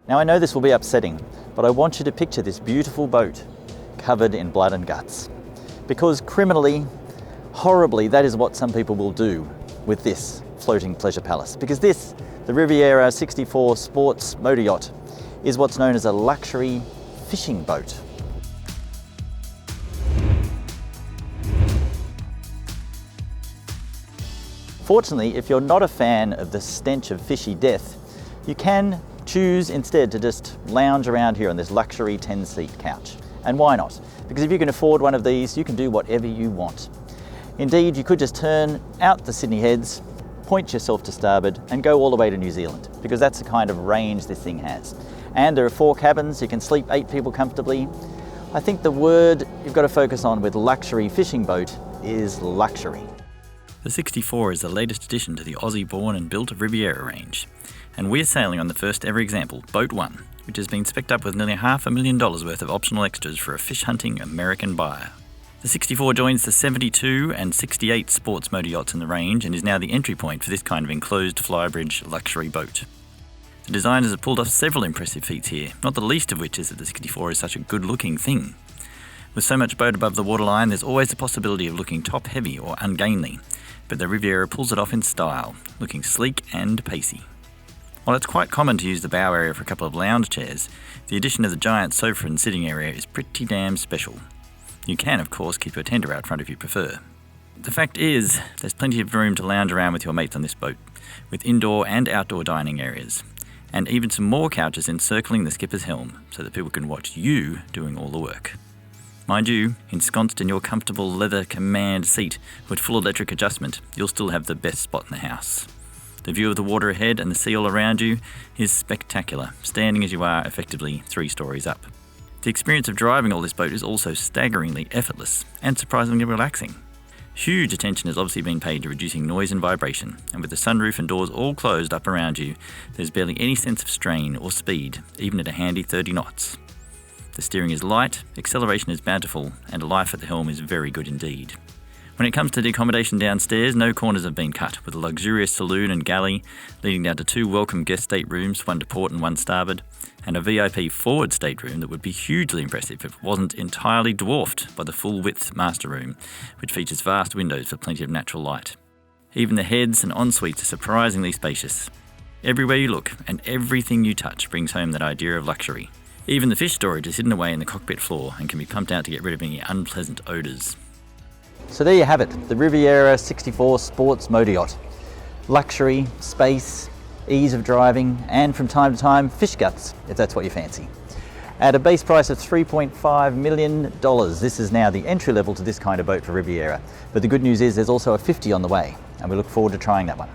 Now I know this will be upsetting, but I want you to picture this beautiful boat covered in blood and guts. Because criminally, horribly, that is what some people will do with this floating pleasure palace. Because this, the Riviera 64 Sports Motor Yacht, is what's known as a luxury fishing boat. Fortunately, if you're not a fan of the stench of fishy death, you can choose instead to just lounge around here on this luxury 10-seat couch. And why not? Because if you can afford one of these, you can do whatever you want. Indeed, you could just turn out the Sydney Heads, point yourself to starboard and go all the way to New Zealand, because that's the kind of range this thing has. And there are 4 cabins, you can sleep 8 people comfortably. I think the word you've got to focus on with luxury fishing boat is luxury. The 64 is the latest addition to the Aussie-born and built Riviera range, and we're sailing on the first ever example, Boat 1, which has been spec'd up with nearly $500,000 worth of optional extras for a fish-hunting American buyer. The 64 joins the 72 and 68 sports motor yachts in the range and is now the entry point for this kind of enclosed flybridge luxury boat. The designers have pulled off several impressive feats here, not the least of which is that the 64 is such a good-looking thing. With so much boat above the waterline, there's always the possibility of looking top-heavy or ungainly, but the Riviera pulls it off in style, looking sleek and pacey. While it's quite common to use the bow area for a couple of lounge chairs, the addition of the giant sofa and sitting area is pretty damn special. You can, of course, keep your tender out front if you prefer. The fact is, there's plenty of room to lounge around with your mates on this boat, with indoor and outdoor dining areas, and even some more couches encircling the skipper's helm, so that people can watch you doing all the work. Mind you, ensconced in your comfortable leather command seat with full electric adjustment, you'll still have the best spot in the house. The view of the water ahead and the sea all around you is spectacular, standing as you are effectively 3 stories up. The experience of driving all this boat is also staggeringly effortless and surprisingly relaxing. Huge attention has obviously been paid to reducing noise and vibration, and with the sunroof and doors all closed up around you, there's barely any sense of strain or speed, even at a handy 30 knots. The steering is light, acceleration is bountiful, and life at the helm is very good indeed. When it comes to the accommodation downstairs, no corners have been cut, with a luxurious saloon and galley leading down to 2 welcome guest staterooms, 1 to port and 1 starboard, and a VIP forward stateroom that would be hugely impressive if it wasn't entirely dwarfed by the full-width master room, which features vast windows for plenty of natural light. Even the heads and en-suites are surprisingly spacious. Everywhere you look and everything you touch brings home that idea of luxury. Even the fish storage is hidden away in the cockpit floor and can be pumped out to get rid of any unpleasant odours. So there you have it, the Riviera 64 Sports Motor Yacht. Luxury, space, ease of driving, and from time to time, fish guts, if that's what you fancy. At a base price of $3.5 million, this is now the entry level to this kind of boat for Riviera. But the good news is there's also a 50 on the way, and we look forward to trying that one.